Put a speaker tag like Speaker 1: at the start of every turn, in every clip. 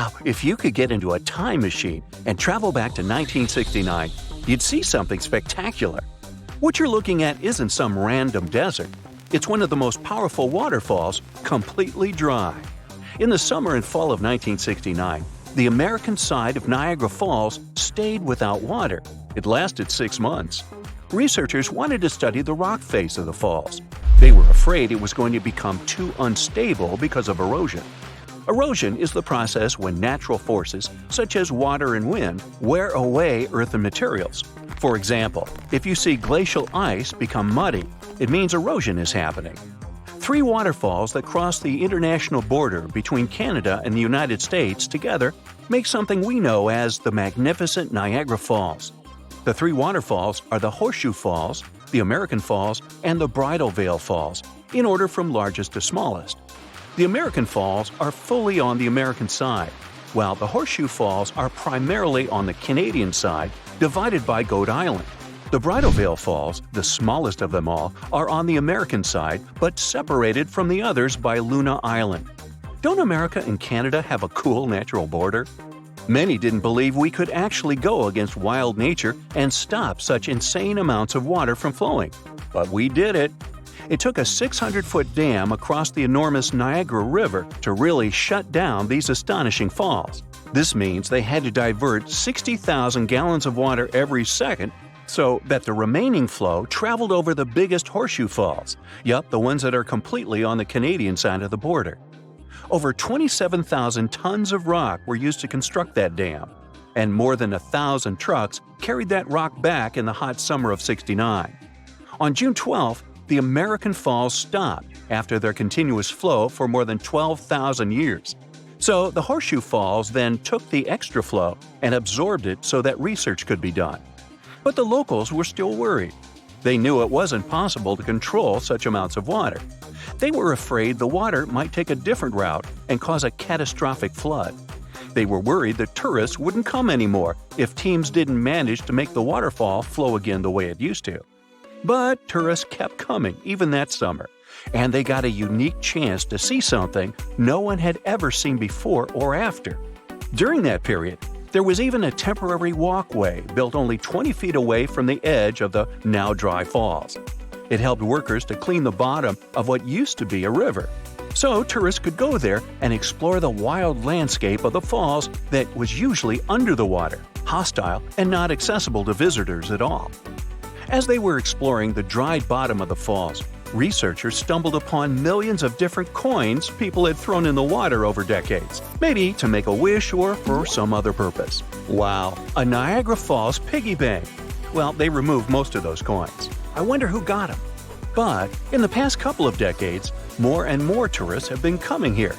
Speaker 1: Now, if you could get into a time machine and travel back to 1969, you'd see something spectacular. What you're looking at isn't some random desert. It's one of the most powerful waterfalls, completely dry. In the summer and fall of 1969, the American side of Niagara Falls stayed without water. It lasted 6 months. Researchers wanted to study the rock face of the falls. They were afraid it was going to become too unstable because of erosion. Erosion is the process when natural forces, such as water and wind, wear away earthen materials. For example, if you see glacial ice become muddy, it means erosion is happening. 3 waterfalls that cross the international border between Canada and the United States together make something we know as the magnificent Niagara Falls. The 3 waterfalls are the Horseshoe Falls, the American Falls, and the Bridal Veil Falls, in order from largest to smallest. The American Falls are fully on the American side, while the Horseshoe Falls are primarily on the Canadian side, divided by Goat Island. The Bridal Veil Falls, the smallest of them all, are on the American side but separated from the others by Luna Island. Don't America and Canada have a cool natural border? Many didn't believe we could actually go against wild nature and stop such insane amounts of water from flowing. But we did it. It took a 600-foot dam across the enormous Niagara River to really shut down these astonishing falls. This means they had to divert 60,000 gallons of water every second so that the remaining flow traveled over the biggest Horseshoe Falls. Yup, the ones that are completely on the Canadian side of the border. Over 27,000 tons of rock were used to construct that dam, and more than 1,000 trucks carried that rock back in the hot summer of '69. On June 12th, the American Falls stopped after their continuous flow for more than 12,000 years. So the Horseshoe Falls then took the extra flow and absorbed it so that research could be done. But the locals were still worried. They knew it wasn't possible to control such amounts of water. They were afraid the water might take a different route and cause a catastrophic flood. They were worried that tourists wouldn't come anymore if teams didn't manage to make the waterfall flow again the way it used to. But tourists kept coming even that summer, and they got a unique chance to see something no one had ever seen before or after. During that period, there was even a temporary walkway built only 20 feet away from the edge of the now dry falls. It helped workers to clean the bottom of what used to be a river, so tourists could go there and explore the wild landscape of the falls that was usually under the water, hostile and not accessible to visitors at all. As they were exploring the dried bottom of the falls, researchers stumbled upon millions of different coins people had thrown in the water over decades, maybe to make a wish or for some other purpose. Wow, a Niagara Falls piggy bank! Well, they removed most of those coins. I wonder who got them. But in the past couple of decades, more and more tourists have been coming here.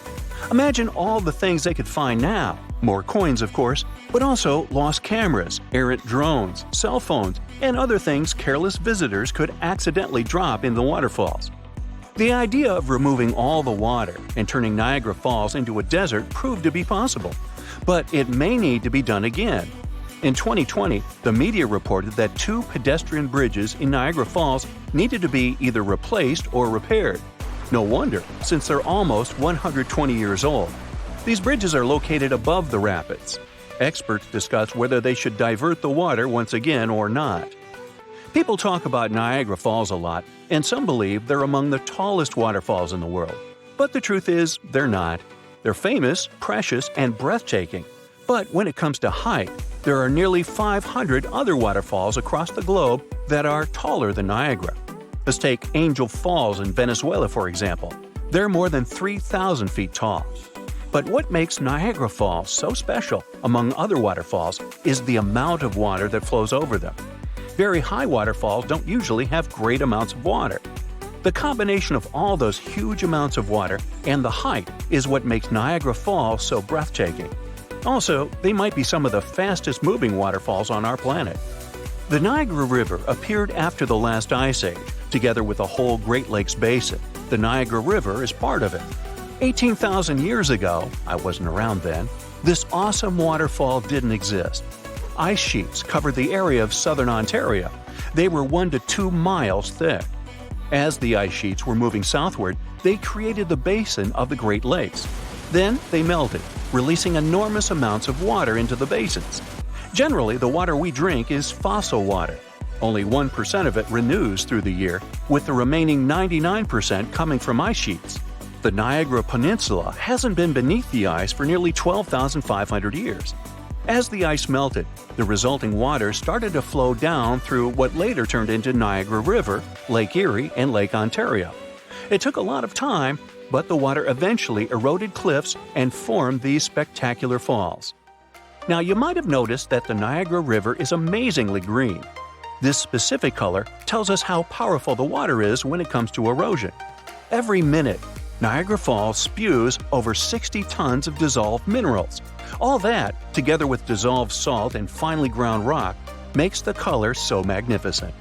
Speaker 1: Imagine all the things they could find now. More coins, of course, but also lost cameras, errant drones, cell phones, and other things careless visitors could accidentally drop in the waterfalls. The idea of removing all the water and turning Niagara Falls into a desert proved to be possible, but it may need to be done again. In 2020, the media reported that 2 pedestrian bridges in Niagara Falls needed to be either replaced or repaired. No wonder, since they're almost 120 years old. These bridges are located above the rapids. Experts discuss whether they should divert the water once again or not. People talk about Niagara Falls a lot, and some believe they're among the tallest waterfalls in the world. But the truth is, they're not. They're famous, precious, and breathtaking. But when it comes to height, there are nearly 500 other waterfalls across the globe that are taller than Niagara. Let's take Angel Falls in Venezuela, for example. They're more than 3,000 feet tall. But what makes Niagara Falls so special, among other waterfalls, is the amount of water that flows over them. Very high waterfalls don't usually have great amounts of water. The combination of all those huge amounts of water and the height is what makes Niagara Falls so breathtaking. Also, they might be some of the fastest moving waterfalls on our planet. The Niagara River appeared after the last ice age, together with the whole Great Lakes basin. The Niagara River is part of it. 18,000 years ago, I wasn't around then, this awesome waterfall didn't exist. Ice sheets covered the area of southern Ontario. They were 1 to 2 miles thick. As the ice sheets were moving southward, they created the basin of the Great Lakes. Then they melted, releasing enormous amounts of water into the basins. Generally, the water we drink is fossil water. Only 1% of it renews through the year, with the remaining 99% coming from ice sheets. The Niagara Peninsula hasn't been beneath the ice for nearly 12,500 years. As the ice melted, the resulting water started to flow down through what later turned into Niagara River, Lake Erie, and Lake Ontario. It took a lot of time, but the water eventually eroded cliffs and formed these spectacular falls. Now, you might have noticed that the Niagara River is amazingly green. This specific color tells us how powerful the water is when it comes to erosion. Every minute, Niagara Falls spews over 60 tons of dissolved minerals. All that, together with dissolved salt and finely ground rock, makes the color so magnificent.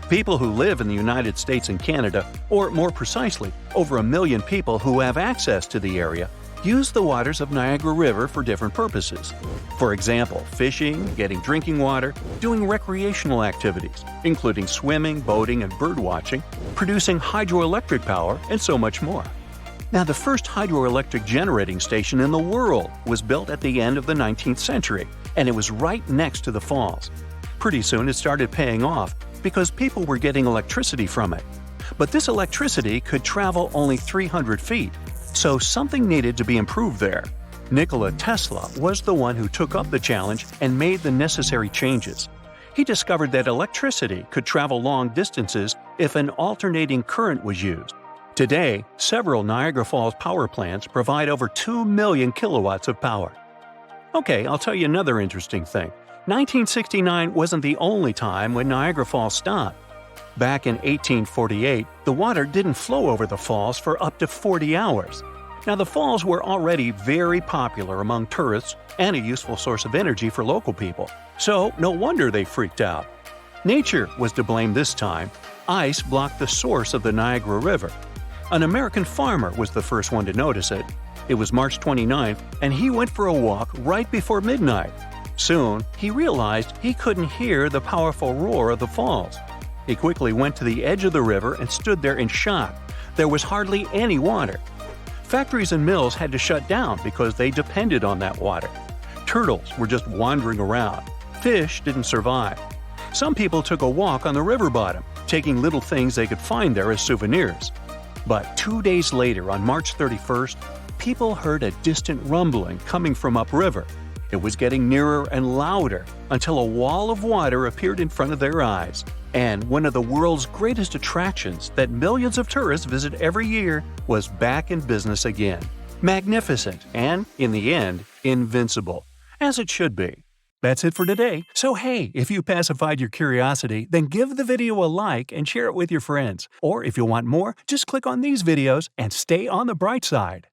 Speaker 1: People who live in the United States and Canada, or more precisely, over 1 million people who have access to the area, use the waters of Niagara River for different purposes. For example, fishing, getting drinking water, doing recreational activities, including swimming, boating, and birdwatching, producing hydroelectric power, and so much more. Now, the first hydroelectric generating station in the world was built at the end of the 19th century, and it was right next to the falls. Pretty soon it started paying off because people were getting electricity from it. But this electricity could travel only 300 feet, so something needed to be improved there. Nikola Tesla was the one who took up the challenge and made the necessary changes. He discovered that electricity could travel long distances if an alternating current was used. Today, several Niagara Falls power plants provide over 2 million kilowatts of power. Okay, I'll tell you another interesting thing. 1969 wasn't the only time when Niagara Falls stopped. Back in 1848, the water didn't flow over the falls for up to 40 hours. Now, the falls were already very popular among tourists and a useful source of energy for local people, so no wonder they freaked out. Nature was to blame this time. Ice blocked the source of the Niagara River. An American farmer was the first one to notice it. It was March 29th, and he went for a walk right before midnight. Soon, he realized he couldn't hear the powerful roar of the falls. He quickly went to the edge of the river and stood there in shock. There was hardly any water. Factories and mills had to shut down because they depended on that water. Turtles were just wandering around. Fish didn't survive. Some people took a walk on the river bottom, taking little things they could find there as souvenirs. But 2 days later, on March 31st, people heard a distant rumbling coming from upriver. It was getting nearer and louder until a wall of water appeared in front of their eyes. And one of the world's greatest attractions that millions of tourists visit every year was back in business again. Magnificent and, in the end, invincible. As it should be. That's it for today. So hey, if you pacified your curiosity, then give the video a like and share it with your friends. Or if you want more, just click on these videos and stay on the bright side.